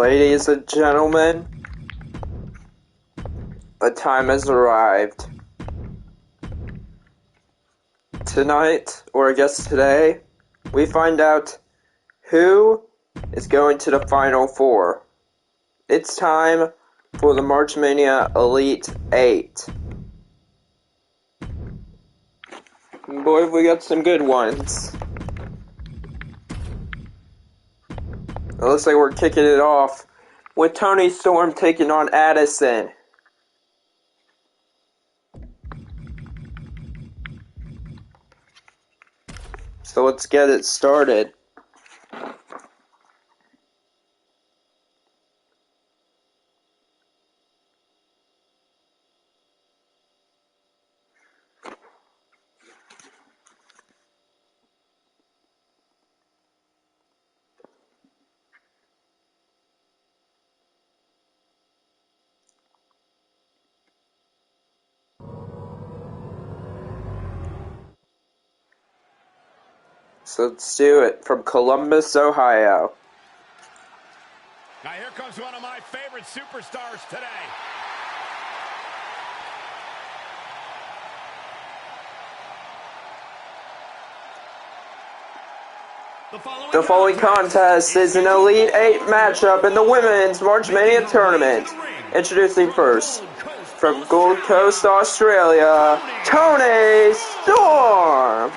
Ladies and gentlemen, the time has arrived. Tonight, or I guess today, we find out who is going to the Final Four. It's time for the March Mania Elite 8. Boy, we got some good ones. It looks like we're kicking it off with Toni Storm taking on Addison. So let's get it started. So let's do it from Columbus, Ohio. Now here comes one of my favorite superstars today. The following contest is an Elite 8 matchup in the Women's March Mania Tournament. Introducing first, from Gold Coast, Australia, Toni Storm.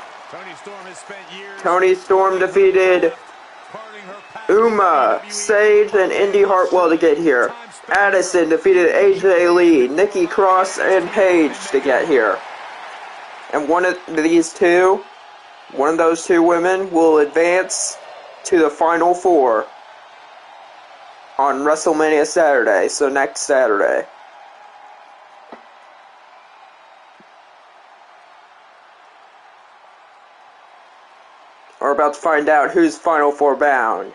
Toni Storm defeated Uma, Sage, and Indy Hartwell to get here. Addison defeated AJ Lee, Nikki Cross, and Paige to get here. And one of those two women will advance to the Final Four on WrestleMania Saturday, so next Saturday. We're about to find out who's Final Four bound.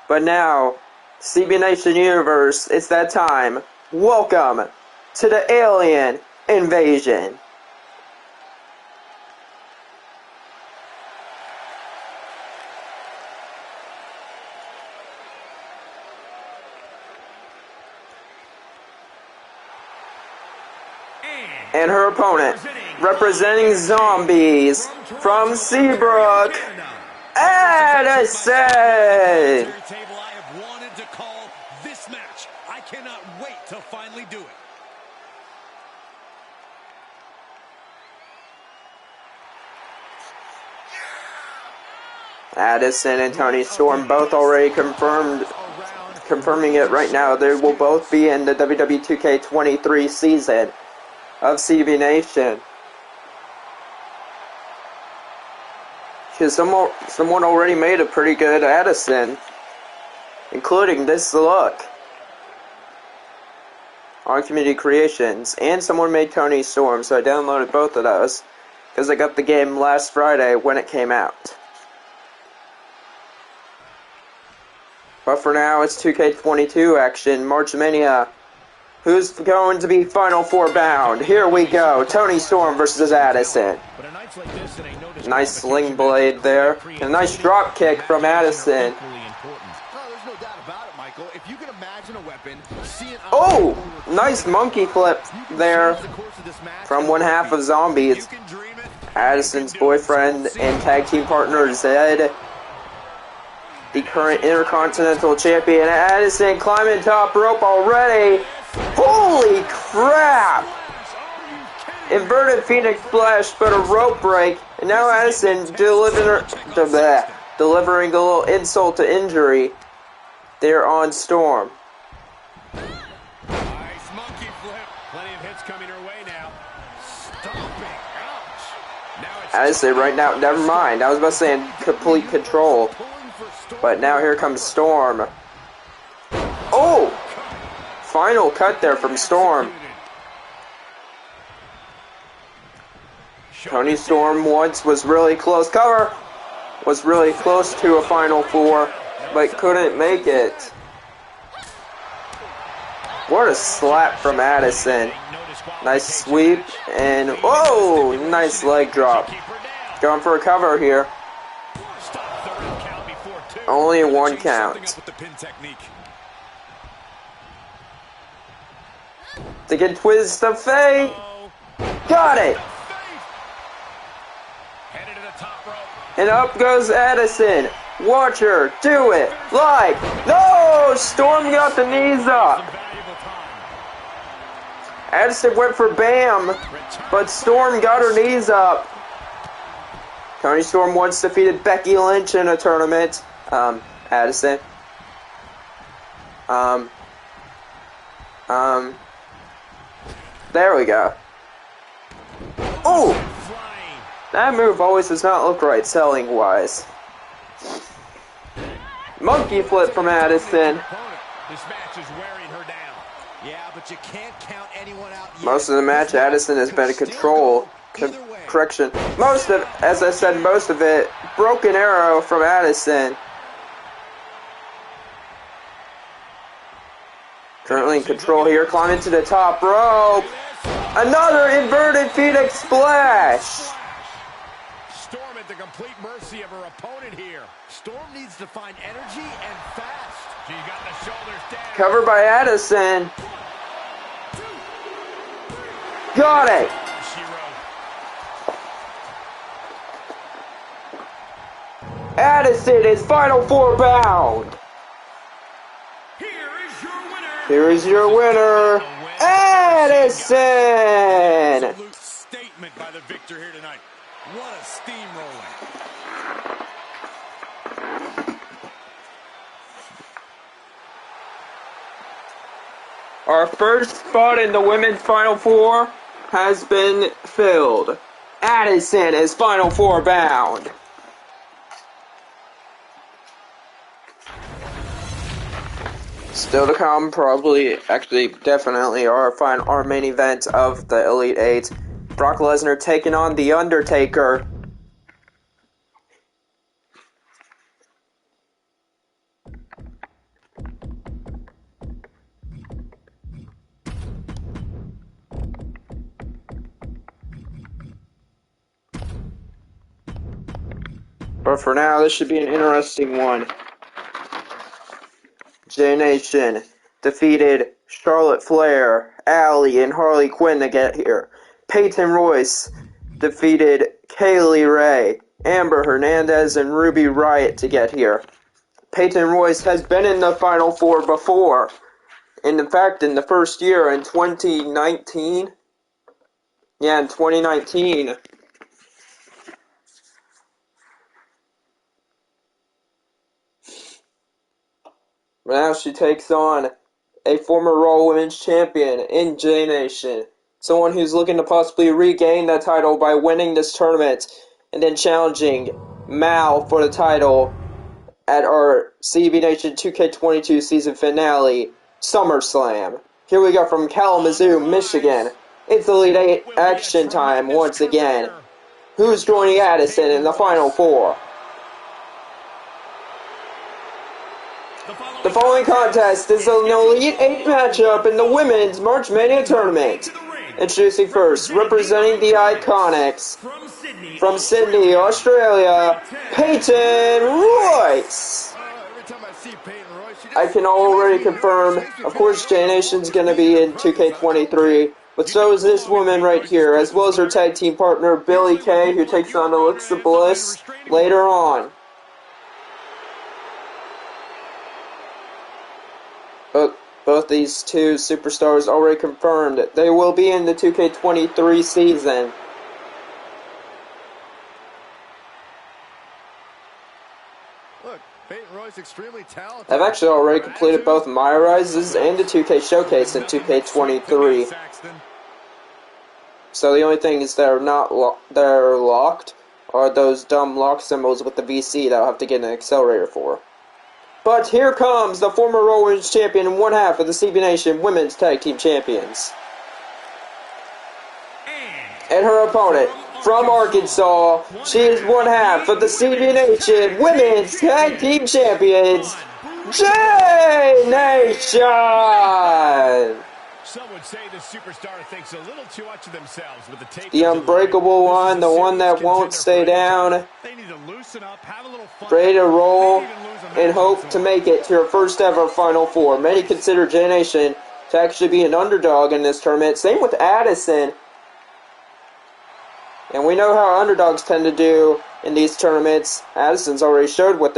But now, Cdbnation Universe, it's that time. Welcome to the Alien Invasion. And her opponent, representing Zombies from Seabrook, Addison! I have wanted to call this match. I cannot wait to finally do it. Addison and Toni Storm both already confirming it right now. They will both be in the WWE 2K23 season of Cdbnation. Because someone already made a pretty good Addison, including this look on Community Creations, and someone made Toni Storm, so I downloaded both of those because I got the game last Friday when it came out. But for now, it's 2K22 action, March Mania. Who's going to be Final Four bound? Here we go. Toni Storm versus Addison. Nice sling blade there. And a nice drop kick from Addison. Oh! Nice monkey flip there from one half of Zombies. Addison's boyfriend and tag team partner Zed, the current Intercontinental Champion. Addison climbing top rope already. Holy crap! Inverted Phoenix Splash, but a rope break. And now Addison delivering a little insult to injury there on Storm. Nice monkey flip. Plenty of hits coming her way now. Stomping. Ouch. Now it's Addison right now, never mind. I was about to say in complete control. But now here comes Storm. Oh! Final cut there from Storm. Toni Storm once was really close. Cover! Was really close to a Final Four, but couldn't make it. What a slap from Addison. Nice sweep, and whoa! Nice leg drop. Going for a cover here. Only one count. They can twist of fate. Got it. Headed to the top rope. And up goes Addison. Watch her do it. Live. No! Storm got the knees up. Addison went for Bam, but Storm got her knees up. Toni Storm once defeated Becky Lynch in a tournament. Addison. There we go. Ooh! That move always does not look right selling-wise. Monkey flip from Addison. This match is wearing her down. Yeah, but you can't count anyone out yet. Most of the match, Addison has been in control. Correction. Most of, as I said, most of it. Broken arrow from Addison. Currently in control here, climbing to the top rope. Another inverted Phoenix splash. Storm at the complete mercy of her opponent here. Storm needs to find energy and fast. She got the shoulders down. Covered by Addison. Got it. Addison is Final Four bound. Here is your winner, Addison! Absolute statement by the victor here tonight. What a steamroller. Our first spot in the women's Final Four has been filled. Addison is Final Four bound. Still to come, probably, actually, definitely, our main event of the Elite Eight. Brock Lesnar taking on The Undertaker. But for now, this should be an interesting one. J-Nation defeated Charlotte Flair, Allie, and Harley Quinn to get here. Peyton Royce defeated Kaylee Ray, Amber Hernandez, and Ruby Riott to get here. Peyton Royce has been in the Final Four before. And in fact, in the first year, in 2019. Yeah, in 2019. Now she takes on a former Raw Women's Champion in J-Nation. Someone who's looking to possibly regain that title by winning this tournament and then challenging Mal for the title at our Cdbnation 2K22 season finale, SummerSlam. Here we go from Kalamazoo, Michigan. It's Elite 8 action time once again. Who's joining Addison in the Final Four? The following contest is an Elite 8 matchup in the Women's March Mania Tournament. Introducing first, representing the Iconics, from Sydney, Australia, Peyton Royce. I can already confirm, of course, J-Nation's going to be in 2K23, but so is this woman right here, as well as her tag team partner, Billie Kay, who takes on Alexa Bliss later on. Both these two superstars already confirmed they will be in the 2K23 season. Look, Peyton Royce extremely talented. I've actually already completed both My Rises and the 2K Showcase in 2K23. So the only thing is that are locked are those dumb lock symbols with the VC that I'll have to get an accelerator for. But here comes the former Raw Women's Champion and one half of the Cdbnation Women's Tag Team Champions. And her opponent, from Arkansas, she is one half of the Cdbnation Women's Tag Team Champions, J-Nation! Some would say the superstar thinks a little too much of themselves with the tape. The unbreakable one, the one that won't stay down, They need to loosen up, have a little fun. ready to roll, and hope to make it to her first ever Final Four. Many consider J-Nation to actually be an underdog in this tournament. Same with Addison. And we know how underdogs tend to do in these tournaments. Addison's already showed what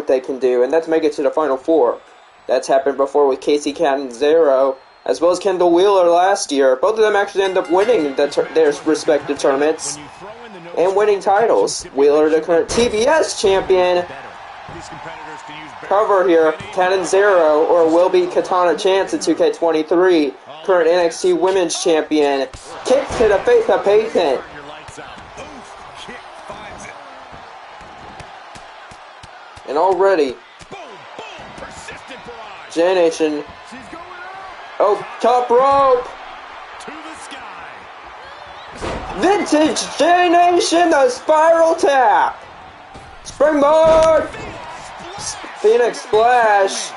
they can do, and that's make it to the Final Four. That's happened before with Casey Catanzaro, as well as Kendall Wheeler last year. Both of them actually end up winning their respective tournaments and winning titles. Wheeler, the current TBS champion. Cover here, Catanzaro, or will be Katana Chance in 2K23, current NXT Women's Champion. Kick to the face of Payton. And already, J-Nation. Oh, top rope. Vintage J-Nation, the spiral tap. Springboard. Phoenix Splash.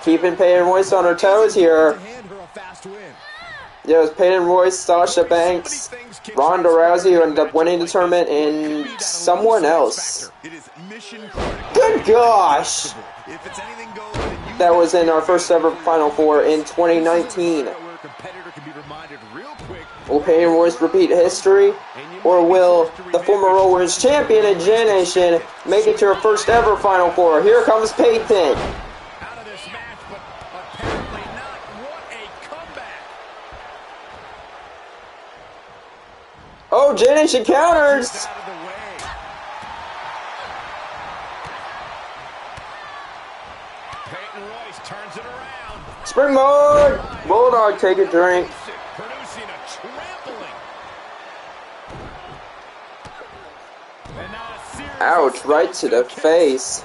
Keeping Peyton Royce on her toes here. Yeah, it was Peyton Royce, Sasha Banks, Ronda Rousey, who ended up winning the tournament, and someone else. Good gosh! That was in our first ever Final Four in 2019. Will Peyton Royce repeat history? Or will the former Raw Women's Champion in J-Nation make it to her first ever Final Four? Here comes Peyton. Out of this match, but apparently not. What a comeback. Oh, J-Nation counters. Peyton Royce turns it around. Springboard. Bulldog, take a drink. Producing a trampling. And now a series. Ouch, right to the face.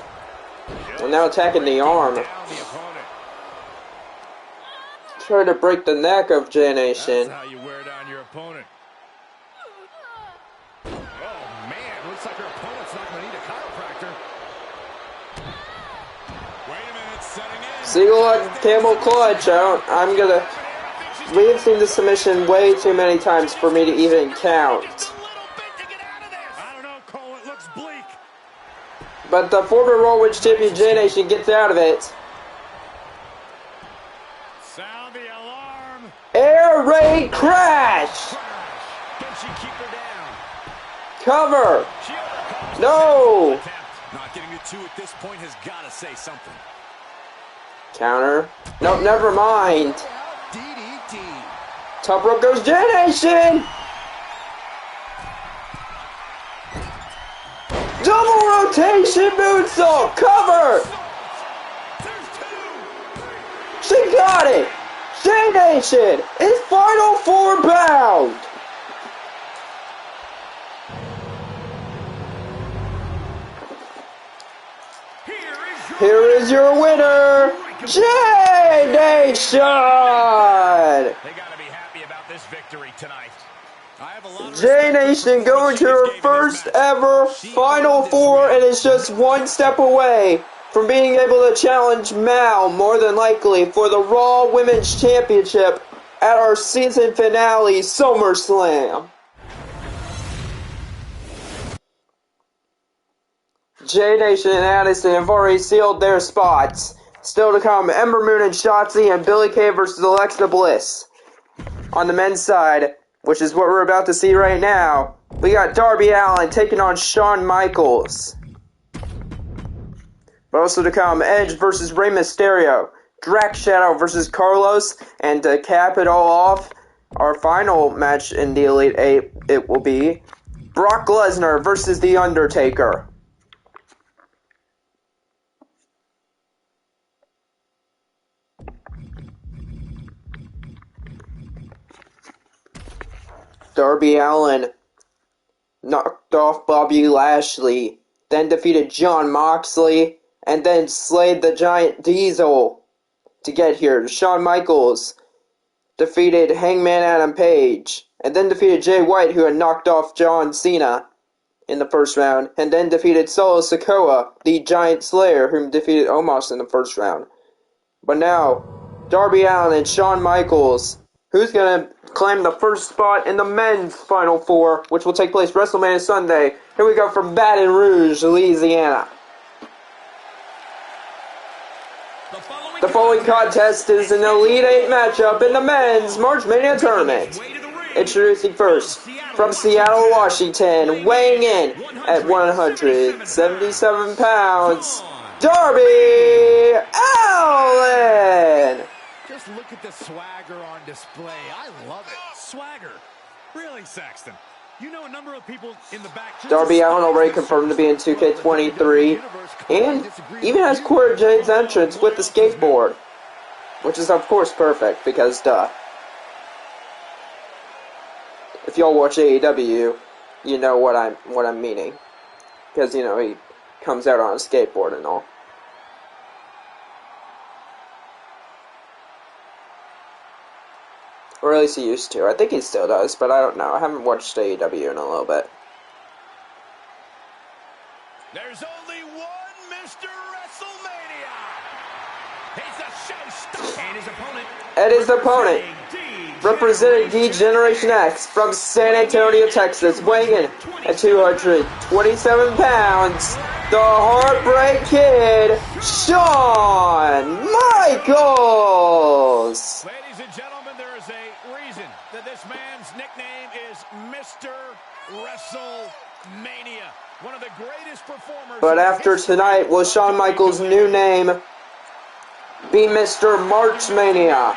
And now attacking the arm. Try to break the neck of J-Nation. That's how you wear down your opponent. Oh man, looks like her opponent's not going to need a chiropractor. Wait a minute, setting in. Single camel clutch. We have seen the submission way too many times for me to even count. But the former Raw Women's Champion J-Nation gets out of it. Sound the alarm. Air raid crash. Can she keep her down? Cover. No. Not getting to 2 at this point has got to say something. Counter. Nope, never mind. DDT. Top rope goes J-Nation. Double rotation moonsault. Cover. She got it. J-Nation is Final Four bound. Here is your winner, J-Nation. They got to be happy about this victory tonight. J-Nation going to her first ever Final Four and is just one step away from being able to challenge Mal, more than likely, for the Raw Women's Championship at our season finale, SummerSlam. J-Nation and Addison have already sealed their spots. Still to come, Ember Moon and Shotzi and Billie Kay versus Alexa Bliss. On the men's side, which is what we're about to see right now, we got Darby Allin taking on Shawn Michaels. But also to come, Edge versus Rey Mysterio, Drax Shadow versus Carlos, and to cap it all off, our final match in the Elite 8, it will be Brock Lesnar versus The Undertaker. Darby Allin knocked off Bobby Lashley, then defeated Jon Moxley, and then slayed the Giant Diesel to get here. Shawn Michaels defeated Hangman Adam Page, and then defeated Jay White, who had knocked off John Cena in the first round, and then defeated Solo Sikoa, the Giant Slayer, whom defeated Omos in the first round. But now, Darby Allin and Shawn Michaels, who's going to claim the first spot in the men's Final Four, which will take place WrestleMania Sunday. Here we go from Baton Rouge, Louisiana. The following The following contest is an Elite 8 matchup in the men's March Mania tournament. Introducing first, from Seattle, Washington, weighing in at 177 pounds, Darby Allin! Just look at the swagger on display. I love it. Swagger. Really, Saxton? You know a number of people in the back. Darby Allin already confirmed to be in 2K23, and even has Cora Jade's entrance with the skateboard, which is of course perfect because duh. If y'all watch AEW, you know what I'm meaning, because you know he comes out on a skateboard and all. Or at least he used to. I think he still does, but I don't know. I haven't watched AEW in a little bit. There's only one Mr. WrestleMania. He's a showstopper. And his opponent, representing D-Generation X from San Antonio, Texas, weighing in at 227 pounds, the Heartbreak Kid, Shawn Michaels! Ladies and gentlemen, there is a reason that this man's nickname is Mr. WrestleMania. One of the greatest performers. But after tonight, will Shawn Michaels' new name be Mr. March Mania?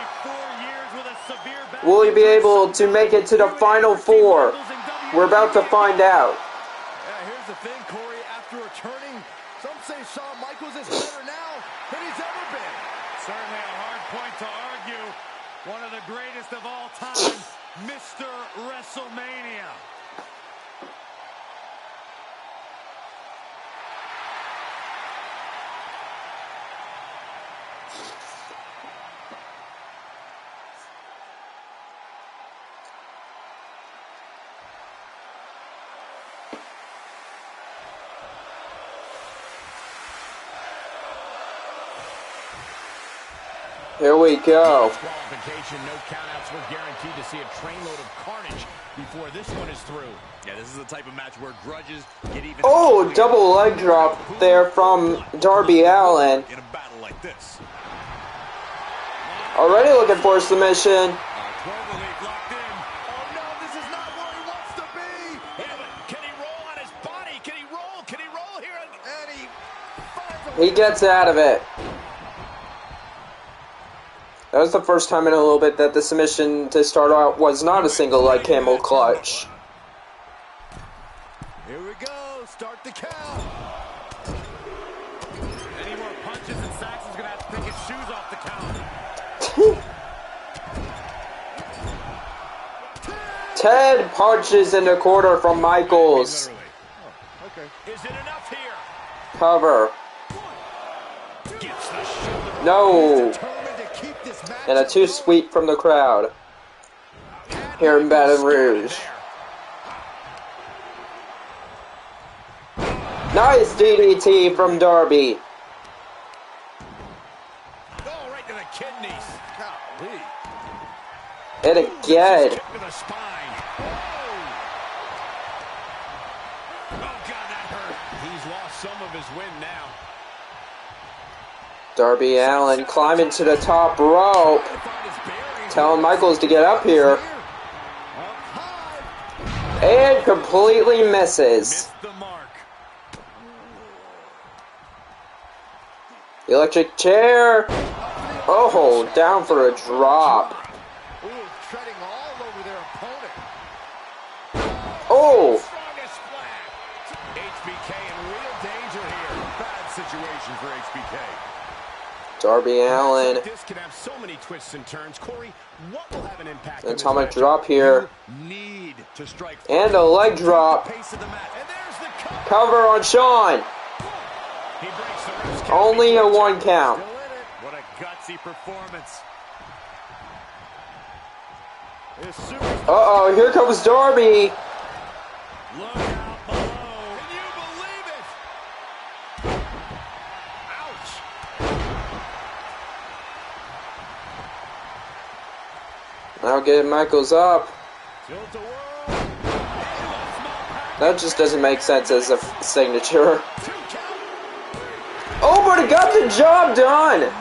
Will he be able to make it to the Final Four? We're about to find out. Yeah, here's the thing, Corey. After returning, some say Shawn Michaels is better now than he's ever been. Certainly a hard point to argue. One of the greatest of all time, Mr. WrestleMania. Here we go. Disqualification, no countouts. We're guaranteed to see a trainload of carnage before this one is through. Yeah, this is the type of match where grudges get even. Oh, double leg drop there from Darby Allin. In a battle like this. Already looking for a submission. Locked in. Oh no, this is not where he wants to be. Yeah, but can he roll on his body? Can he roll? Can he roll here? And he gets out of it. That was the first time in a little bit that the submission to start out was not a single leg camel clutch. Here we go. Start the count. Any more punches and Saxon's going to have to take his shoes off the count. 10 punches in the quarter from Michaels. Oh, okay. Is it enough here? Cover. No. And a too sweet from the crowd here in Baton Rouge. Nice DDT from Darby. Oh, right to the kidneys. Golly. And again. To the spine. Oh, God, that hurt. He's lost some of his wind now. Darby Allin climbing to the top rope, telling Michaels to get up here, and completely misses. Electric chair. Oh, down for a drop. Oh. HBK in real danger here. Bad situation for HBK. Darby Allin. This can have so many twists and turns. Corey, what will have an impact? Atomic drop here. Need to strike and a leg drop. Cover on Shawn. Only a 1 count. What a gutsy performance. Uh-oh, here comes Darby. Look out below. Can you believe it? Ouch. Now getting Michaels up. That just doesn't make sense as a signature. Oh, but it got the job done.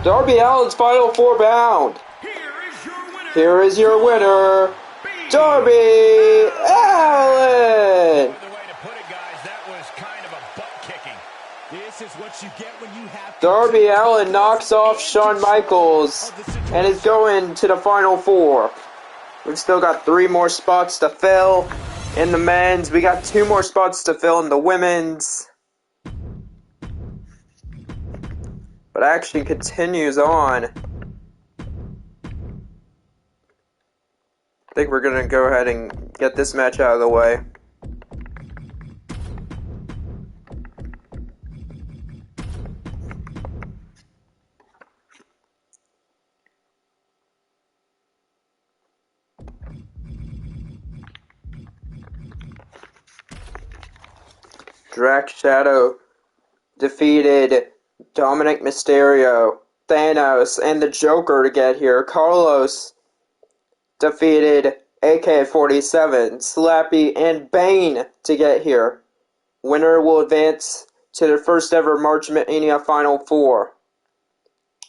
Darby Allin's final 4 bound. Here is your winner, Darby Allin. Darby Allin knocks off Shawn Michaels and is going to the final 4. We've still got 3 more spots to fill in the men's. We got 2 more spots to fill in the women's. But action continues on. I think we're going to go ahead and get this match out of the way. Drax Shadow defeated Dominic Mysterio, Thanos, and the Joker to get here. Carlos defeated AK-47, Slappy, and Bane to get here. Winner will advance to their first ever March Mania Final 4.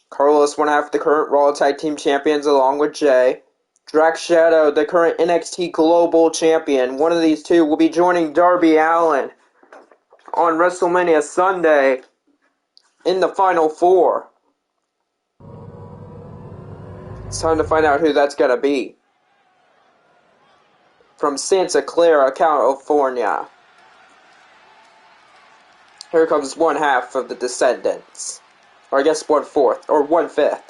Carlos, one half of the current Raw Tag Team Champions along with Jay. Drax Shadow, the current NXT Global Champion. One of these two will be joining Darby Allin on WrestleMania Sunday in the Final 4. It's time to find out who that's going to be. From Santa Clara, California. Here comes one half of the Descendants. Or I guess 1/4, or 1/5.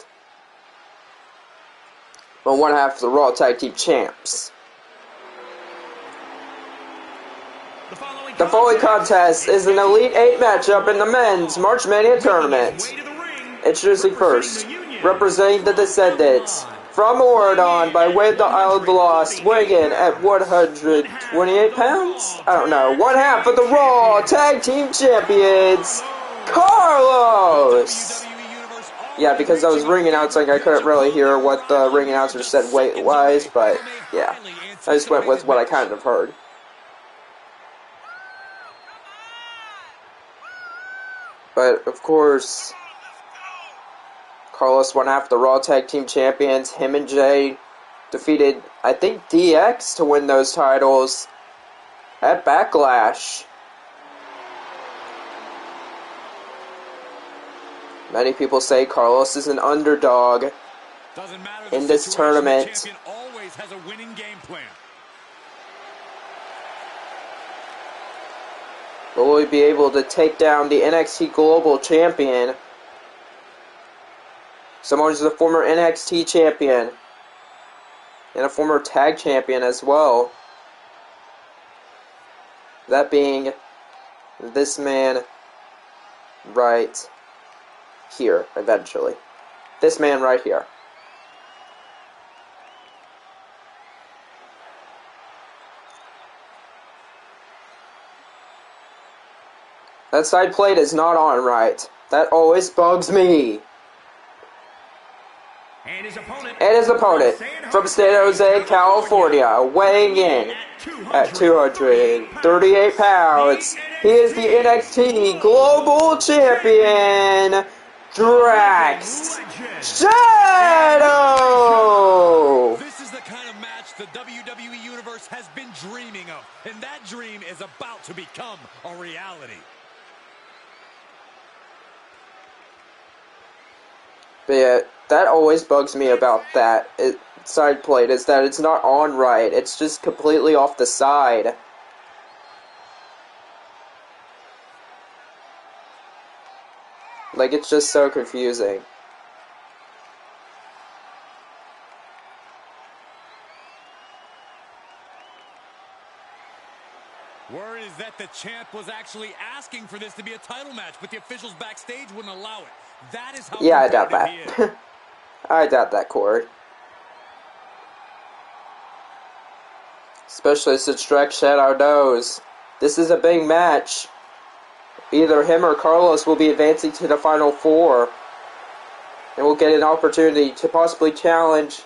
But one half of the Raw Tag Team Champs. The following contest is an Elite 8 matchup in the men's March Mania tournament. Introducing first, representing the Descendants, from Oregon by way of the Isle of the Lost, weighing in at 128 pounds? I don't know. One half of the Raw Tag Team Champions, Carlos! Yeah, because I was ring announcing, I couldn't really hear what the ring announcer said weight-wise, but yeah. I just went with what I kind of heard. But, of course, Carlos won half the Raw Tag Team Champions. Him and Jay defeated, I think, DX to win those titles at Backlash. Many people say Carlos is an underdog in this tournament. Champion always has a winning game plan. But will he be able to take down the NXT Global Champion? Someone who's a former NXT Champion. And a former Tag Champion as well. That being this man right here, eventually. This man right here. That side plate is not on right. That always bugs me. And his opponent from San Jose, California, weighing in at 238 pounds. He is the NXT Global Champion, Drax Shadow! This is the kind of match the WWE Universe has been dreaming of, and that dream is about to become a reality. But yeah, that always bugs me about that side plate, is that it's not on right. It's just completely off the side. Like, it's just so confusing. Word is that the champ was actually asking for this to be a title match, but the officials backstage wouldn't allow it. That is how yeah, I doubt that. he is. I doubt that, Corey. Especially since Drax Shadow knows this is a big match. Either him or Carlos will be advancing to the Final 4. And will get an opportunity to possibly challenge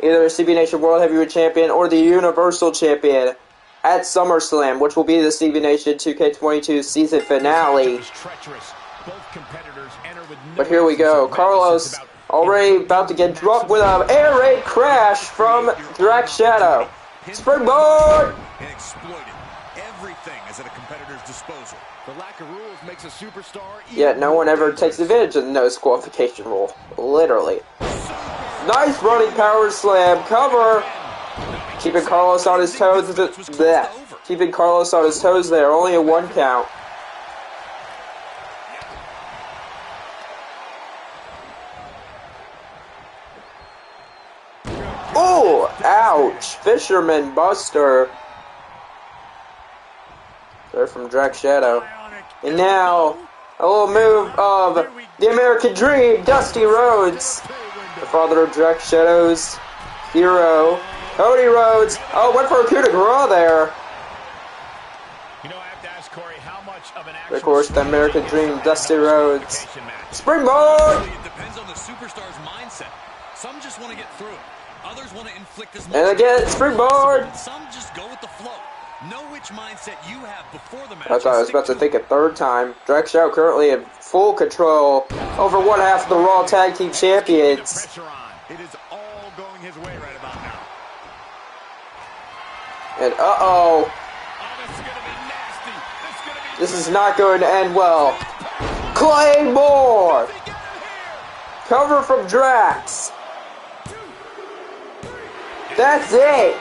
either the Cdbnation World Heavyweight Champion or the Universal Champion at SummerSlam, which will be the Cdbnation 2K22 season finale. But here we go. Carlos already about to get dropped with an air raid crash from Drax Shadow. Springboard! And exploited. Everything is at a competitor's disposal. The lack of rules makes a superstar. Yet no one ever takes advantage of the no disqualification rule. Literally. Nice running power slam. Cover. Keeping Carlos on his toes. Keeping Carlos on his toes there. Only a 1 count. Oh, ouch. Fisherman Buster. They're from Drax Shadow. And now, a little move of the American Dream, Dusty Rhodes. The father of Drax Shadow's hero, Cody Rhodes. Oh, went for a coup de grace there. Of course, the American Dream, Dusty Rhodes. Springboard! It depends on the superstar's mindset. Some just want to get through it. Others want to inflict as much. And again, springboard! Some just go with the flow. Know which mindset you have before the match. That's what I was about to think a third time. Drax Shadow currently in full control over one half of the Raw Tag Team Champions. It is all going his way right about now. And uh-oh. This is not going to end well. Claymore! Cover from Drax. That's it.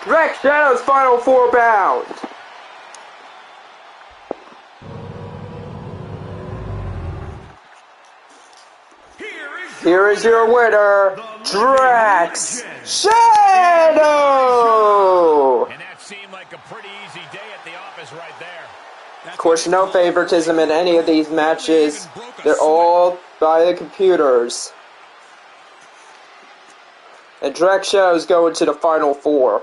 Drax Shadow's final 4 bound. Here is your winner, Drax Shadow! And that seemed like a pretty easy day at the office right there. Of course, no favoritism in any of these matches. They're all by the computers. And Drax Shadow's going to the final 4.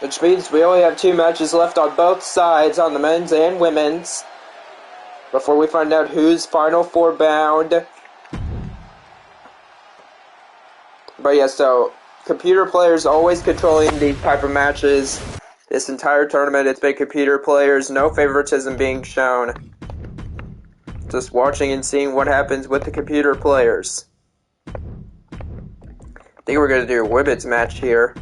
Which means we only have 2 matches left on both sides, on the men's and women's, before we find out who's final 4 bound. But yeah, so computer players always controlling these type of matches. This entire tournament, it's been computer players, no favoritism being shown. Just watching and seeing what happens with the computer players. I think we're going to do a women's match here.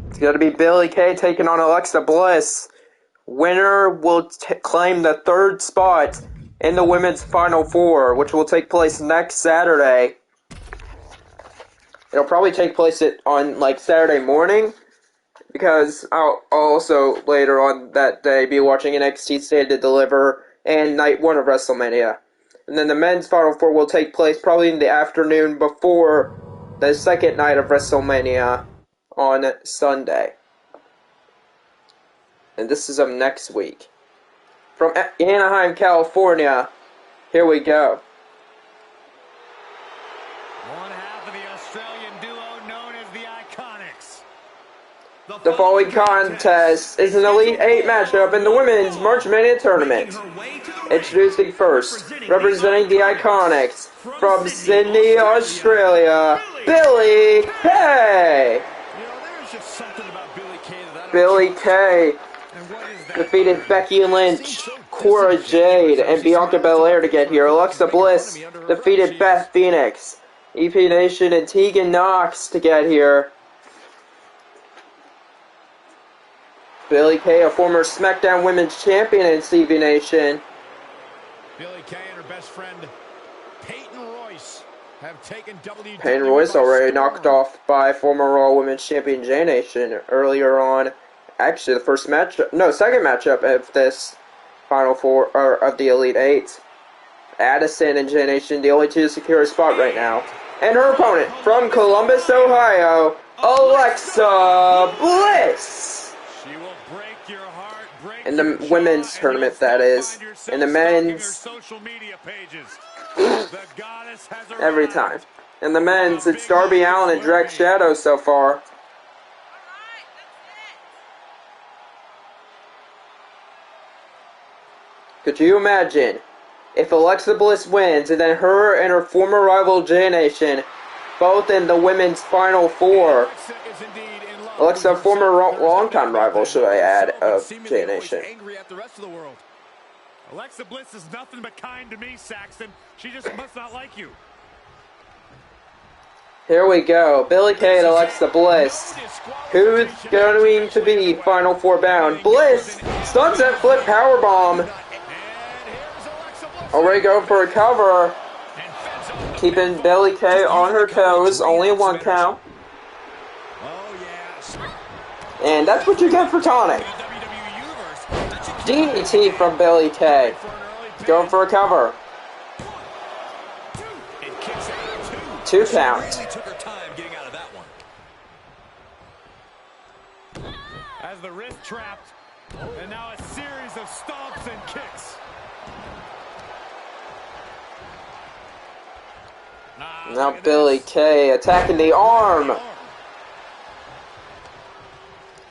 It's going to be Billie Kay taking on Alexa Bliss. Winner will claim the 3rd spot in the women's Final 4, which will take place next Saturday. It'll probably take place on like Saturday morning, because I'll also later on that day be watching NXT Stand to Deliver and Night 1 of WrestleMania. And then the men's Final 4 will take place probably in the afternoon before the second night of WrestleMania on Sunday. And this is of next week. From Anaheim, California, here we go. One half of the Australian duo known as the Iconics. The following contest is an Elite 8 matchup in the Women's March Mania Tournament. Introducing first, representing the Iconics, from Sydney, Australia, Billie Kay! Billie Kay defeated Becky Lynch, Cora Jade, and Bianca Belair to get here. Alexa Bliss defeated Beth Phoenix, EP Nation, and Tegan Nox to get here. Billie Kay, a former SmackDown Women's Champion in Cdbnation. Billie Kay and her best friend Peyton Royce have taken WWE. Peyton Royce already knocked off by former Raw Women's Champion J Nation earlier on. Actually, the second matchup of this Final 4, or of the Elite 8. Addison and J Nation, the only 2 to secure a spot right now. And her opponent, from Columbus, Ohio, Alexa Bliss! She will break your heart, break in the women's tournament, that is. In the men's, every time. In the men's, it's Darby Allin and Drax Shadow so far. Could you imagine if Alexa Bliss wins and then her and her former rival Cdbnation both in the women's Final Four? Alexa, former longtime rival, should I add, of Cdbnation. Alexa Bliss is nothing but kind to me, Saxton. She just must not like you. Here we go. Billie Kay and Alexa Bliss. Who's going to be Final Four bound? Bliss! Sunset flip powerbomb. Already going for a cover. Keeping Billie Kay on her toes. Only a 1 count. And that's what you get for taunting. DDT from Billie Kay. Going for a cover. 2 count. As the wrist trapped, and now a series of stomps and kicks. Now Billie Kay attacking the arm.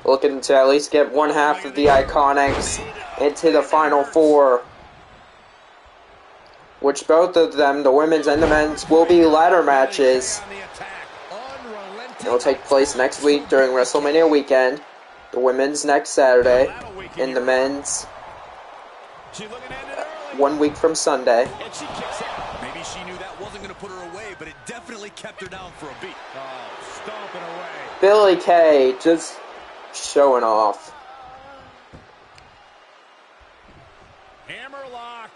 Looking to at least get one half of the Iconics into the Final Four. Which both of them, the women's and the men's, will be ladder matches. It will take place next week during WrestleMania weekend. The women's next Saturday, and the men's 1 week from Sunday. Maybe she knew that wasn't going to put her away, but it definitely kept her down for a beat. Oh, stomping away. Billie Kay just showing off. Hammerlock.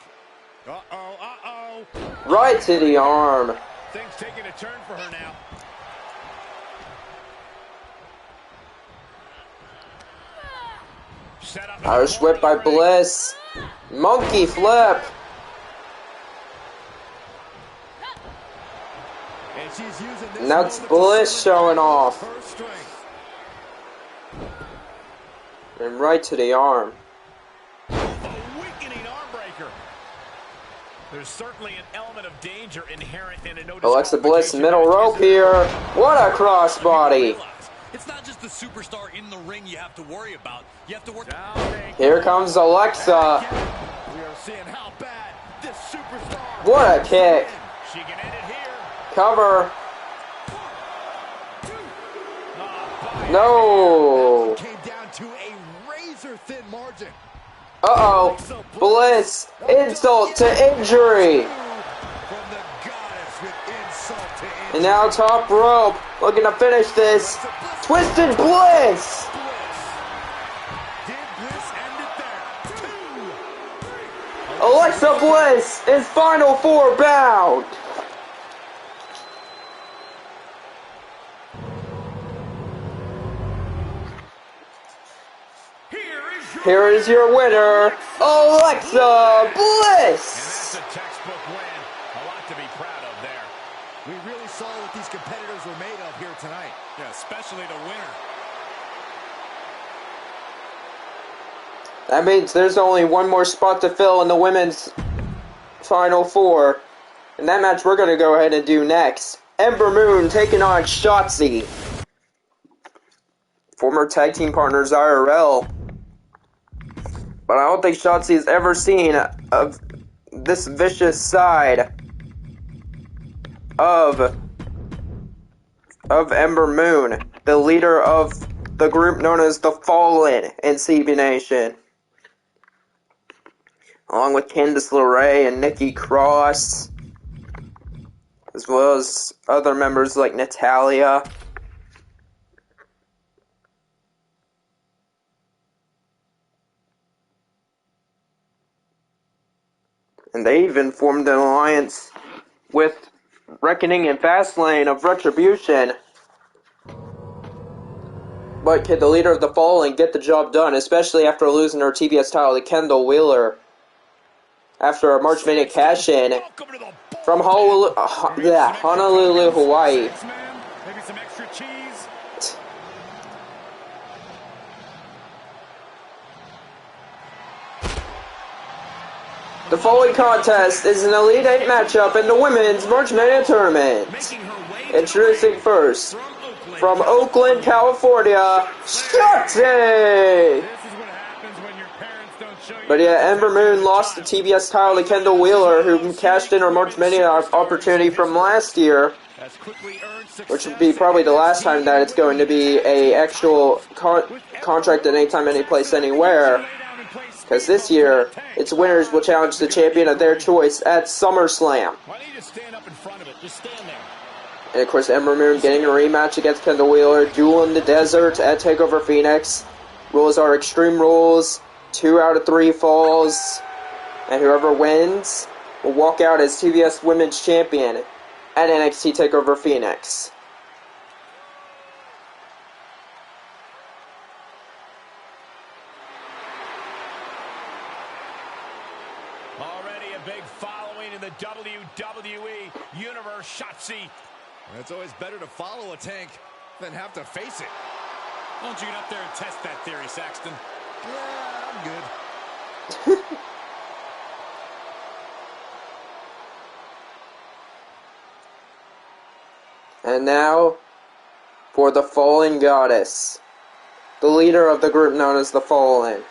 Uh-oh. Right to the arm. Things taking a turn for her now. Irish whip by Bliss. Monkey flip. And that's Bliss showing off. And right to the arm. A weakening arm breaker. There's certainly an element of danger inherent in a Alexa Bliss middle rope here. What a crossbody. It's not just the superstar in the ring you have to worry about. You have to work. Here comes Alexa. We are seeing how bad this superstar. What a kick. She can end it here. Cover. No. Came down to a razor-thin margin. Uh-oh. Bliss. Insult to injury. And now top rope. Looking to finish this. Twisted Bliss. Alexa Bliss is Final Four bound. Here is your winner, Alexa Bliss. And that's a textbook win. A lot to be proud of there. We really saw what these competitors were made of here tonight. Yeah, especially the winner. That means there's only one more spot to fill in the women's Final Four. And that match we're going to go ahead and do next. Ember Moon taking on Shotzi. Former tag team partners IRL. But I don't think Shotzi has ever seen of this vicious side of Ember Moon, the leader of the group known as the Fallen in Cdbnation. Along with Candice LeRae and Nikki Cross, as well as other members like Natalia. And they even formed an alliance with Reckoning and Fastlane of Retribution. But can the leader of the Fallen get the job done, especially after losing her TBS title to Kendall Wheeler after a March Mania cash-in from Honolulu, Hawaii? Maybe some extra cheese. The following contest is an Elite 8 matchup in the Women's March Mania Tournament. Introducing first, from Oakland, California, Shotzi! This is what happens when your parents don't But yeah, Ember Moon lost the TBS title to Kendall Wheeler, who cashed in her March Mania opportunity from last year, which would be probably the last time that it's going to be a actual contract at anytime, any place, anywhere. Because this year, its winners will challenge the champion of their choice at SummerSlam. And of course, Ember Moon getting a rematch against Kendall Wheeler, Duel in the Desert at TakeOver Phoenix. Rules are Extreme Rules, 2 out of 3 falls, and whoever wins will walk out as TBS Women's Champion at NXT TakeOver Phoenix. Already a big following in the WWE Universe, Shotzi. It's always better to follow a tank than have to face it. Why don't you get up there and test that theory, Saxton? Yeah, I'm good. And now, for the Fallen Goddess, the leader of the group known as the Fallen.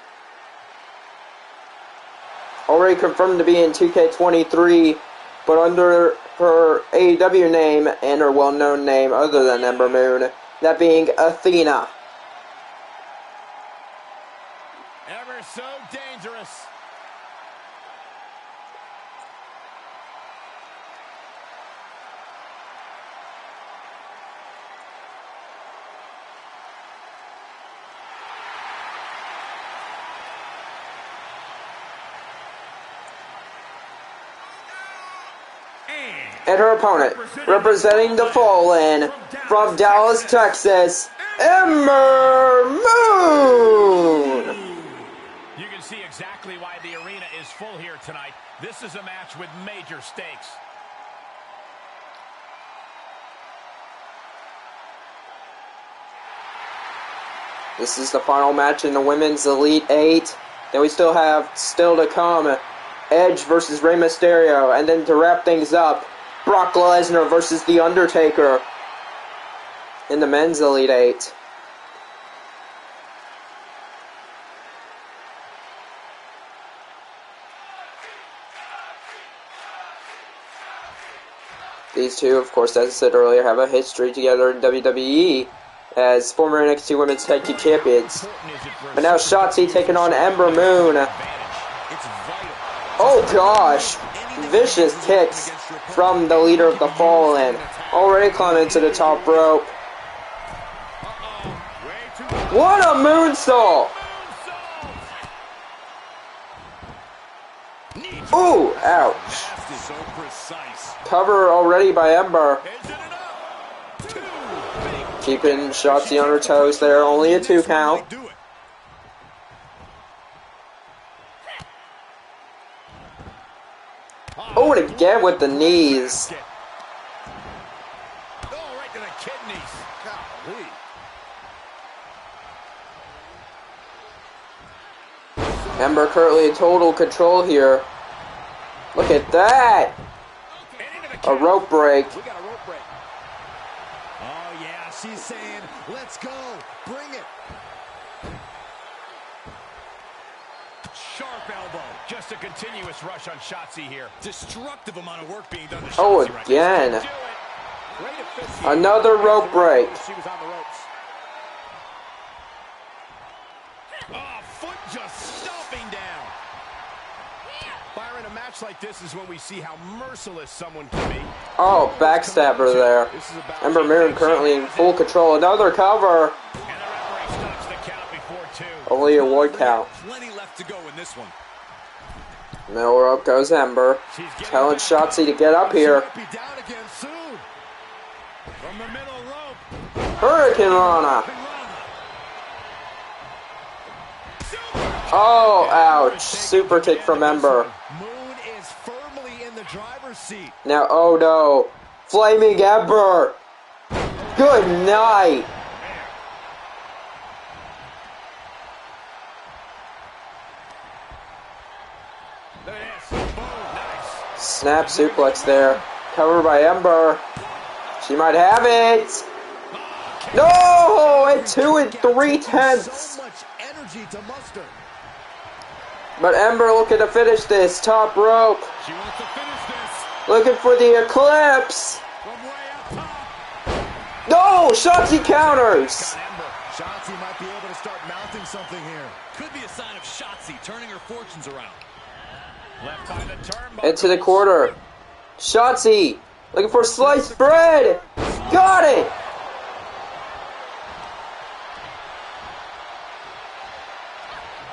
Already confirmed to be in 2K23, but under her AEW name and her well-known name other than Ember Moon, that being Athena. Ever so dangerous. And her opponent, representing the Fallen, from Dallas, Texas, Ember Moon! You can see exactly why the arena is full here tonight. This is a match with major stakes. This is the final match in the Women's Elite 8. Then we still have, to come, Edge versus Rey Mysterio. And then to wrap things up, Brock Lesnar versus The Undertaker in the Men's Elite 8. These two, of course, as I said earlier, have a history together in WWE as former NXT Women's Tag Team Champions. But now Shotzi taking on Ember Moon. Oh gosh! Vicious kicks from the leader of the Fallen. Already climbing to the top rope. What a moonsault! Ooh, ouch. Cover already by Ember. Keeping Shotzi on her toes there, only a 2 count. Oh, and again with the knees. Oh, right to the kidneys. Golly. Ember currently in total control here. Look at that! A rope break. We got a rope break. Oh, yeah, she's saying, let's go, bring it. Sharp elbow. Just a continuous rush on Shotzi here. Destructive amount of work being done to Shotzi. Oh, again. Right. Another rope break. She was on the ropes. Oh, foot just stomping down. Byron, a match like this is when we see how merciless someone can be. Oh, backstabber there. Ember Moon currently in full control. Another cover. And the referee stops the count before 2. Only a 1 count. Plenty left to go in this one. Middle rope goes Ember. Telling Shotzi to get up here. Be down again soon. From the middle rope. Hurricane Rana. Oh, ouch. Super kick from Ember. Moon is firmly in the driver's seat. Now, oh no. Flaming Ember. Good night. Snap suplex there. Covered by Ember. She might have it. No! At 2 3/10. So much energy to muster. But Ember looking to finish this. Top rope. She wants to finish this. Looking for the Eclipse. From way up top. No! Shotzi counters! Shotzi might be able to start mounting something here. Could be a sign of Shotzi turning her fortunes around. Left by the turnbuckle. Into the quarter. Shotzi looking for sliced bread. Got it!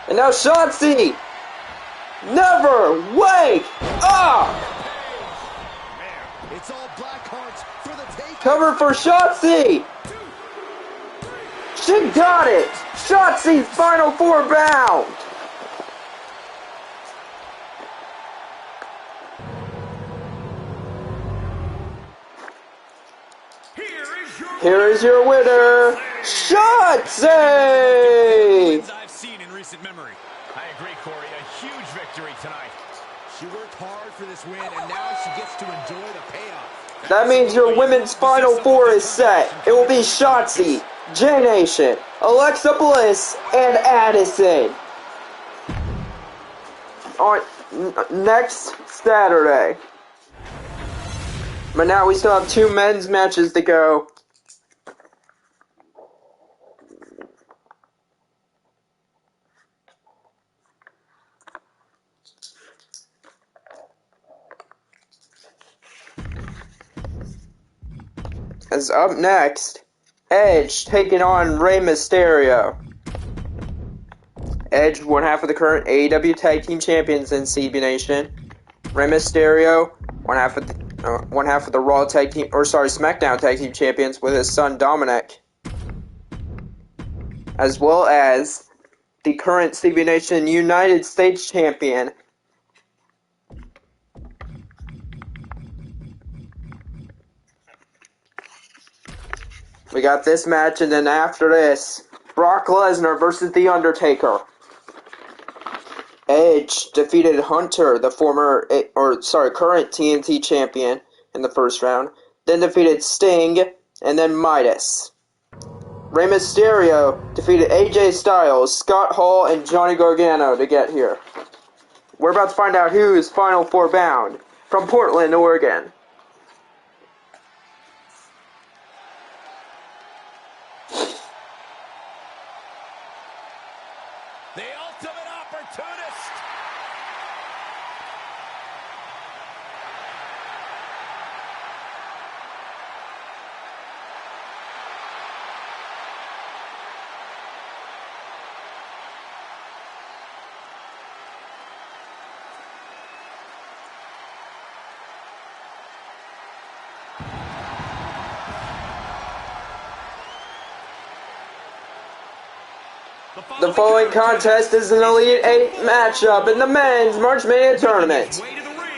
And now Shotzi. Never wake up! Man, it's all black hearts for the take. Cover for Shotzi. She got it! Shotzi's final 4 bound! Here is your winner, Shotzi! I've seen in recent memory. I agree, Corey. A huge victory tonight. She worked hard for this win, and now she gets to enjoy the payoff. That means your women's final 4 is set. It will be Shotzi, Cdbnation, Alexa Bliss, and Addison. On next Saturday. But now we still have 2 men's matches to go. As up next, Edge taking on Rey Mysterio. Edge, one half of the current AEW Tag Team Champions in Cdbnation. Rey Mysterio, one half of the Raw Tag Team, SmackDown Tag Team Champions with his son Dominic, as well as the current Cdbnation United States Champion. We got this match, and then after this, Brock Lesnar versus The Undertaker. Edge defeated Hunter, the current TNT champion, in the first round. Then defeated Sting, and then Midas. Rey Mysterio defeated AJ Styles, Scott Hall, and Johnny Gargano to get here. We're about to find out who's final 4 bound from Portland, Oregon. The ultimate opportunist. The following contest is an Elite 8 matchup in the men's March Mania tournament.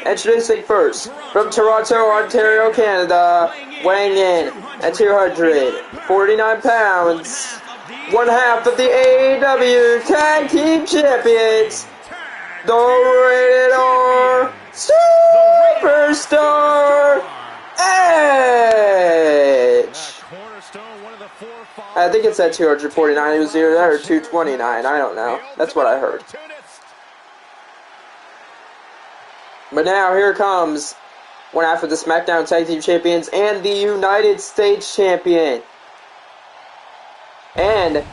Introducing first, from Toronto, Ontario, Canada, weighing in at 249 pounds, one half of the AEW Tag Team Champions, the Rated R Superstar Edge. I think it's at 249. It was either that or 229. I don't know. That's what I heard. But now here comes one half of the SmackDown Tag Team Champions and the United States Champion. And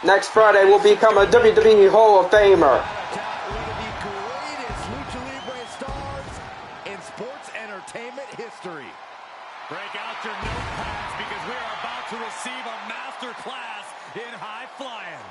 next Friday will become a WWE Hall of Famer. One of the greatest Lucha Libre stars in sports entertainment history. Break out your notepads because we are about to receive a master class in high flying.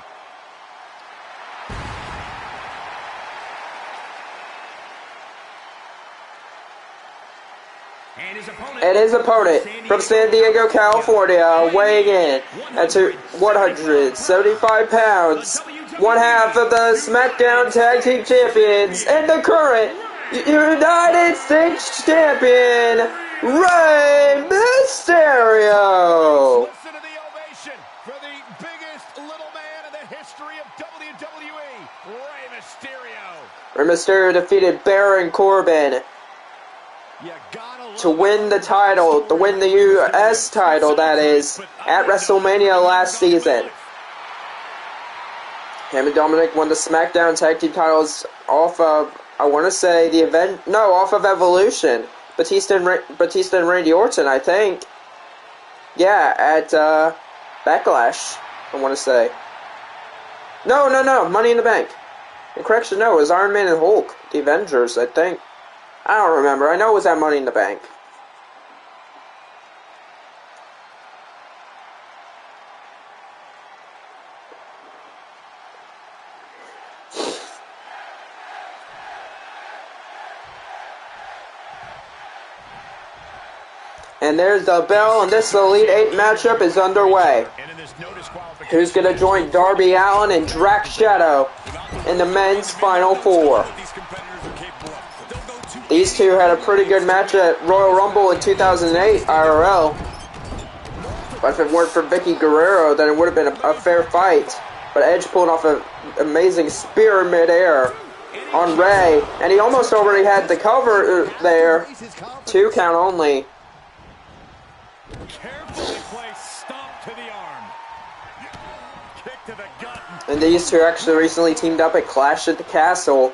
And his opponent from San Diego, California, weighing in at 175 pounds, one half of the SmackDown Tag Team Champions and the current United States Champion, Rey Mysterio. Listen to the ovation for the biggest little man in the history of WWE, Rey Mysterio. Rey Mysterio defeated Baron Corbin to win the title, to win the US title, that is, at WrestleMania last season. Him and Dominic won the SmackDown Tag Team titles off of, I want to say, off of Evolution. Batista and Randy Orton, I think. Yeah, at Backlash, I want to say. No, Money in the Bank. In correction, no, it was Iron Man and Hulk, the Avengers, I think. I don't remember. I know it was at Money in the Bank. And there's the bell, and this Elite 8 matchup is underway. Who's going to join Darby Allin and Drax Shadow in the men's Final Four? These two had a pretty good match at Royal Rumble in 2008 IRL. But if it weren't for Vicky Guerrero, then it would have been a fair fight. But Edge pulled off an amazing spear midair on Rey, and he almost already had the cover there. 2 count only. Carefully placed stomp to the arm. Kick to the gut. And these two actually recently teamed up at Clash at the Castle,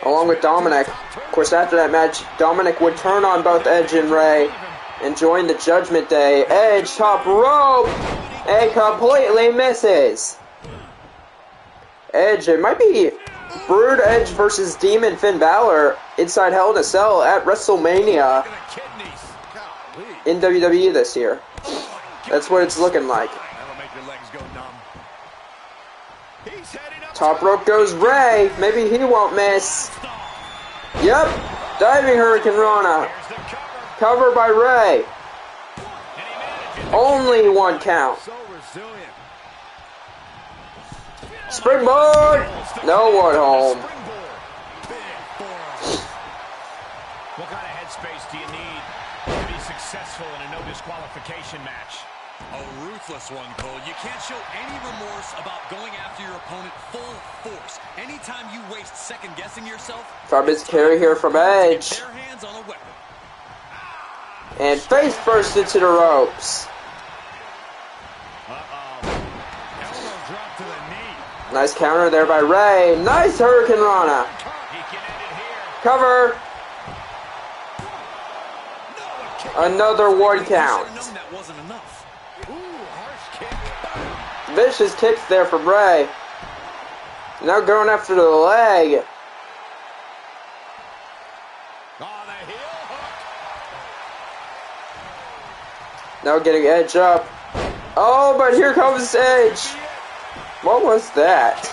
along with Dominic. Of course, after that match, Dominic would turn on both Edge and Rey and join the Judgment Day. Edge top rope and completely misses. Edge, it might be Brood Edge versus Demon Finn Balor inside Hell in a Cell at WrestleMania in WWE this year. That's what it's looking like. Top rope goes Rey. Maybe he won't miss. Yep. Diving Hurricane Rana. Cover by Rey. Only 1 count. Springboard. No one home. What kind of headspace do you need to be successful in a no disqualification match? A ruthless one, Cole. You can't show any remorse about going after your opponent full force. Anytime you waste second-guessing yourself... Fabulous carry here from Edge. Their hands on a weapon. And face first into the ropes. Elbow drop to the knee. Nice counter there by Rey. Nice Hurricane Rana. He can end it here. Cover. Another 1 count. That wasn't enough. Vicious kicks there from Rey. Now going after the leg. Oh, the heel hook. Now getting Edge up. Oh, but here comes Edge. What was that?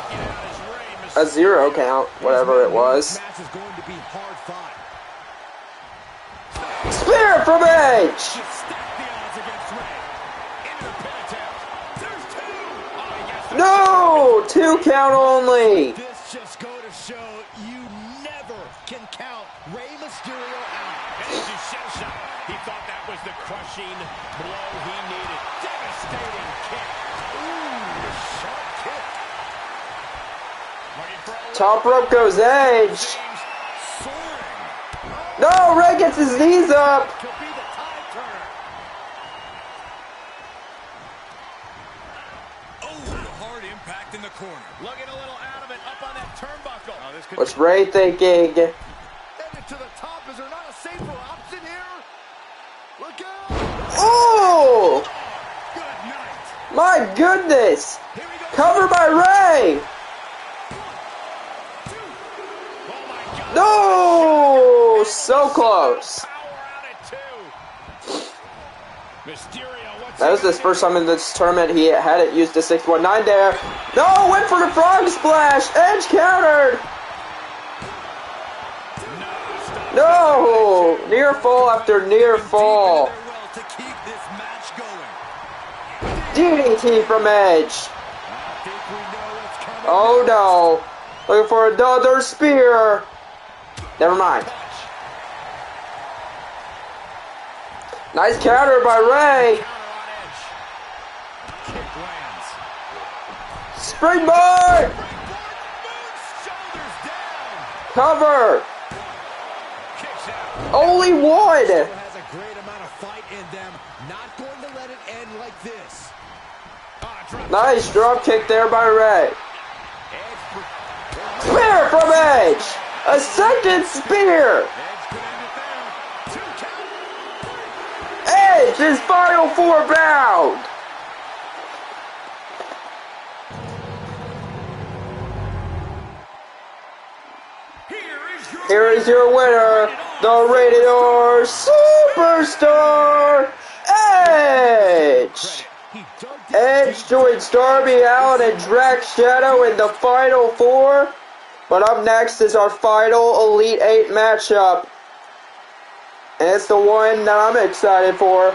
A 0 count, whatever it was. Spear from Edge. No! 2 count only! This just go to show you never can count Rey Mysterio out. Edge is shell-shocked. He thought that was the crushing blow he needed. Devastating kick. Ooh, sharp kick. Top rope goes Edge. No, Rey gets his knees up. In the corner. Looking a little out of it, up on that turnbuckle. Oh, this could What's Rey thinking? Headed to the top. Is there not a safer option here? Look out! Oh! Good night. My goodness! Here we go. Cover by Rey! Oh my God. No! So close. Power out at 2. Mysterio, what's That was his first time in this tournament. He hadn't used the 619 there. No! Went for the frog splash! Edge countered! No! Near fall after near fall. DDT from Edge. Oh no. Looking for another spear. Never mind. Nice counter by Rey. Springboard. Cover. Only 1. Has a great amount of fight in them. Not going to let it end like this. Nice drop kick there by Rey. Spear from Edge! A second spear! Edge is Final 4 bound! Here is your winner, the Rated R Superstar, Edge! Edge joins Darby Allin and Drax Shadow in the Final 4. But up next is our final Elite 8 matchup. And it's the one that I'm excited for.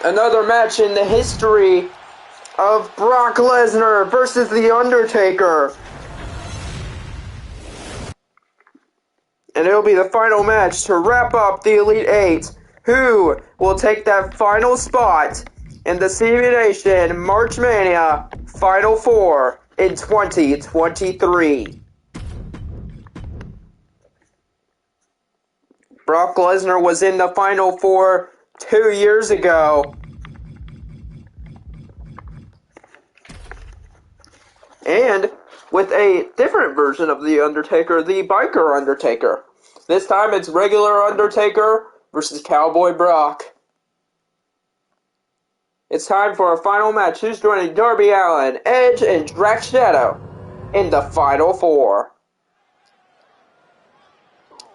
Another match in the history of Brock Lesnar versus The Undertaker. And it'll be the final match to wrap up the Elite 8. Who will take that final spot in the Cdbnation March Mania Final 4 in 2023. Brock Lesnar was in the Final 4 2 years ago. And with a different version of The Undertaker, the Biker Undertaker. This time it's regular Undertaker versus Cowboy Brock. It's time for our final match. Who's joining Darby Allin, Edge, and Drax Shadow in the Final 4?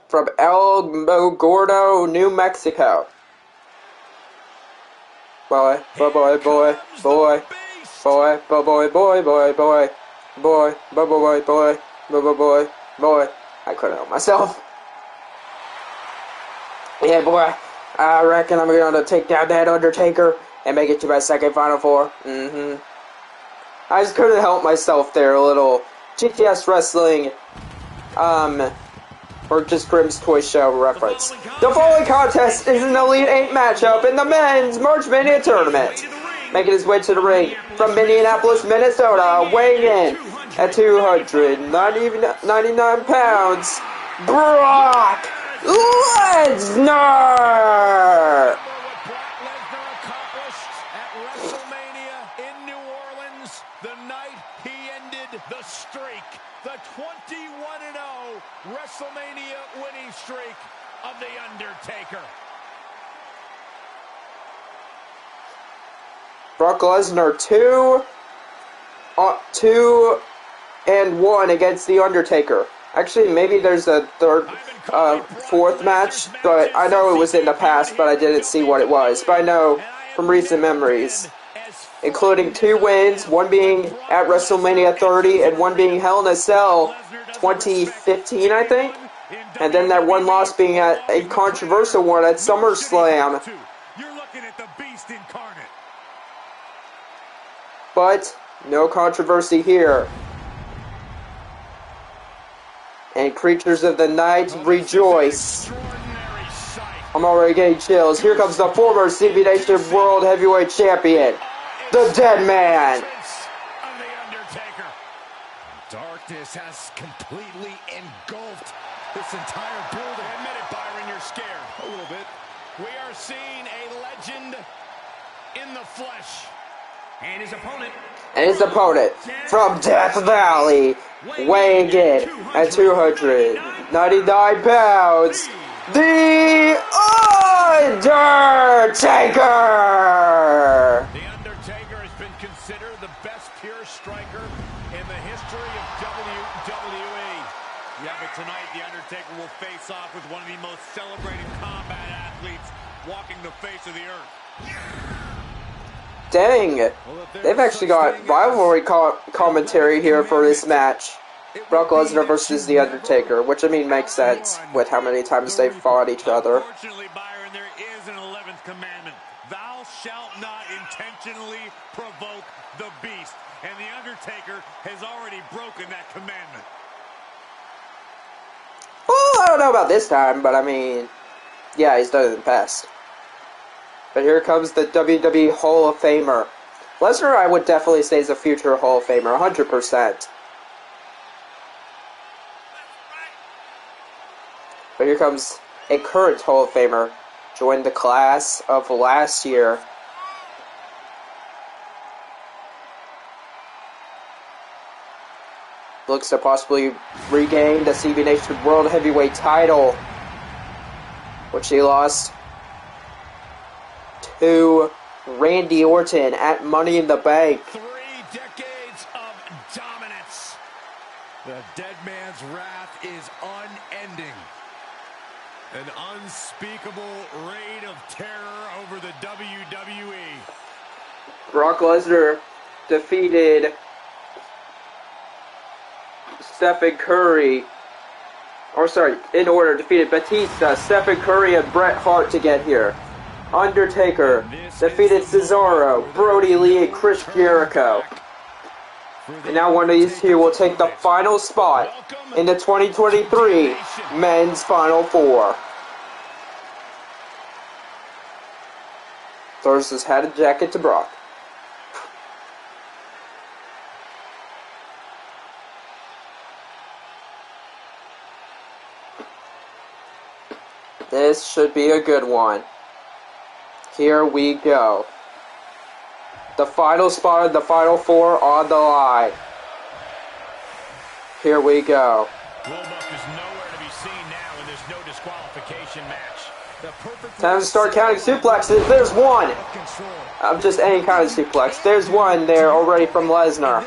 From El Gordo, New Mexico. Boy, boy, boy, boy, boy, boy, boy, boy, boy, boy, boy, boy, boy, boy, boy, boy, boy, boy. I couldn't help myself. Yeah, boy, I reckon I'm gonna take down that Undertaker and make it to my second Final 4. I just couldn't help myself there, a little GTS Wrestling, or just Grimm's Toy Show reference. The following contest is an Elite 8 matchup in the men's March Mania tournament. Making his way to the ring from Minneapolis, Minnesota, weighing in at 299 pounds, Brock Lesnar! The streak, the 21-0 WrestleMania winning streak of The Undertaker. Brock Lesnar 2-1 against The Undertaker. Actually, maybe there's a fourth match, but I know it was in the past, but I didn't see what it was. But I know from recent memories, including 2 wins, one being at WrestleMania 30 and one being Hell in a Cell 2015, I think. And then that one loss being at a controversial one at SummerSlam. You're looking at the beast incarnate. But no controversy here. And creatures of the night rejoice. I'm already getting chills. Here comes the former Cdbnation World Heavyweight Champion, the Dead Man. Darkness has completely engulfed this entire building. Admit it, Byron, you're scared. A little bit. We are seeing a legend in the flesh. And his opponent from Death Valley, weighing in at 299 pounds, The Undertaker! The Undertaker has been considered the best pure striker in the history of WWE. Yeah, but tonight The Undertaker will face off with one of the most celebrated combat athletes walking the face of the earth. Dang, they've actually got rivalry commentary here for this match. Brock Lesnar versus The Undertaker, which I mean makes sense with how many times they've fought each other. Unfortunately, Byron, there is an 11th commandment. Thou shalt not intentionally provoke the beast. And The Undertaker has already broken that commandment. Well, I don't know about this time, but I mean, yeah, he's done it in the past. But here comes the WWE Hall of Famer. Lesnar, I would definitely say, is a future Hall of Famer, 100%. But here comes a current Hall of Famer, joined the class of last year. looks to possibly regain the Cdbnation World Heavyweight title, which he lost to Randy Orton at Money in the Bank. 3 decades of dominance. The dead man's wrath is unending. An unspeakable reign of terror over the WWE. Brock Lesnar defeated Stephen Curry. In order, defeated Batista, Stephen Curry, and Bret Hart to get here. Undertaker defeated Cesaro, Brody Lee, and Chris Jericho. And now one of these two will take the final spot in the 2023 Men's Final Four. Throws his hat and jacket to Brock. This should be a good one. Here we go. The final spot of the Final Four on the line. Here we go. Wilbuck is nowhere to be seen now, and there's no disqualification match. Time to start counting suplexes. There's one. Just any kind of suplex. There's one there already from Lesnar.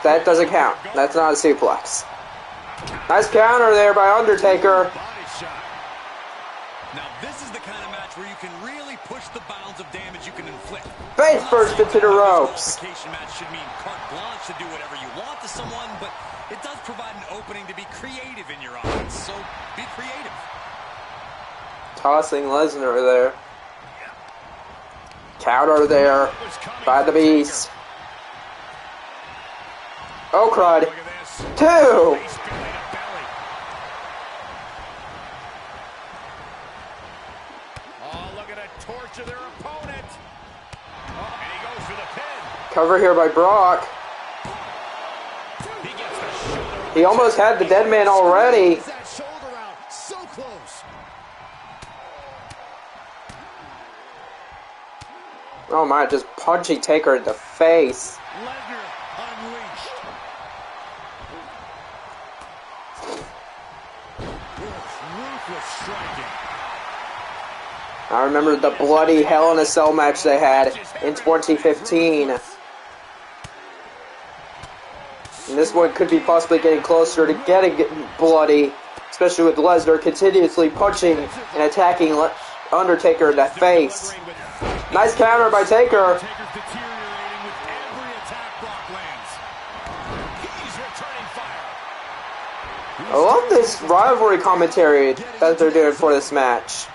That doesn't count. That's not a suplex. Nice counter there by Undertaker. Now this is the kind of match where you can really push the bounds of damage you can inflict. Face first into the ropes. Match should mean carte blanche to do whatever you want to someone, but it does provide an opening to be creative in your offense. So be creative. Tossing Lesnar there. Counter there by the Beast. Oh crud. 2! Oh, look at a torch of their opponent. Oh, and he goes for the pin. Cover here by Brock. He almost had the dead man already. So close. Oh my, just punching Taker in the face. Lesnar unleashed. Ruthless striking. I remember the bloody Hell in a Cell match they had in 2015. And this one could be possibly getting closer to getting bloody, especially with Lesnar continuously punching and attacking Undertaker in the face. Nice counter by Taker. I love this rivalry commentary that they're doing for this match.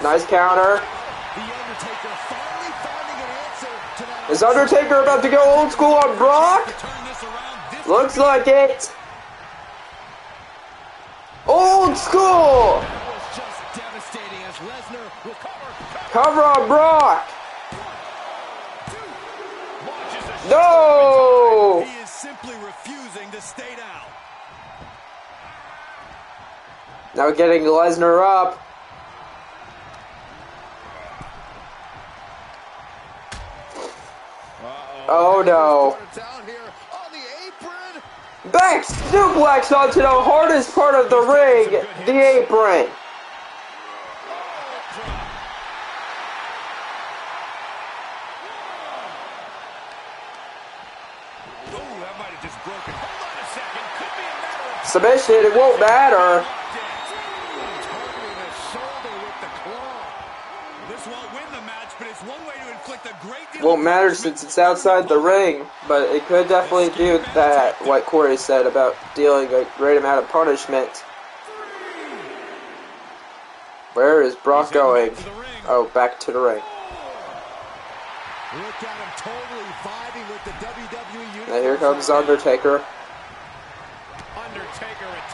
Nice counter. Is Undertaker about to go old school on Brock? Looks like it. Old school. Cover on Brock. No. He is simply refusing to stay down. Now getting Lesnar up. Oh no. Back suplex onto the hardest part of the ring, the apron. Submission, it won't matter. Won't matter since it's outside the ring, but it could definitely do that, what Corey said about dealing a great amount of punishment. Where is Brock going? Oh, back to the ring. Now here comes Undertaker.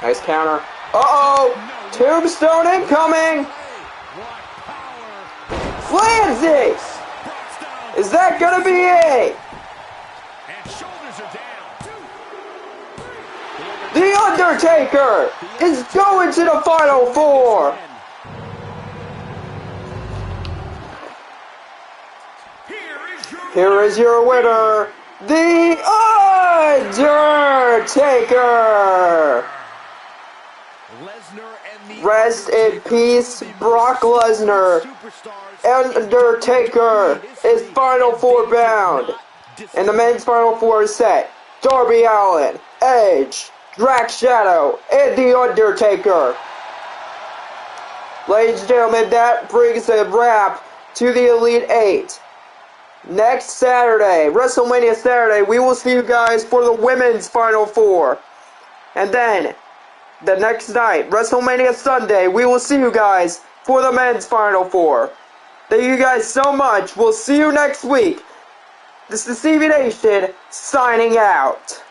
Nice counter. Uh-oh! Tombstone incoming! Lansing! Is that gonna be it? And shoulders are down. The Undertaker is going to the Final Four. Here is your winner, The Undertaker. Rest in peace, Brock Lesnar. Undertaker is Final Four bound. And the men's Final Four is set. Darby Allin, Edge, Drax Shadow, and The Undertaker. Ladies and gentlemen, that brings a wrap to the Elite 8. Next Saturday, WrestleMania Saturday, we will see you guys for the women's Final Four. And then, the next night, WrestleMania Sunday, we will see you guys for the men's Final Four. Thank you guys so much. We'll see you next week. This is Cdbnation signing out.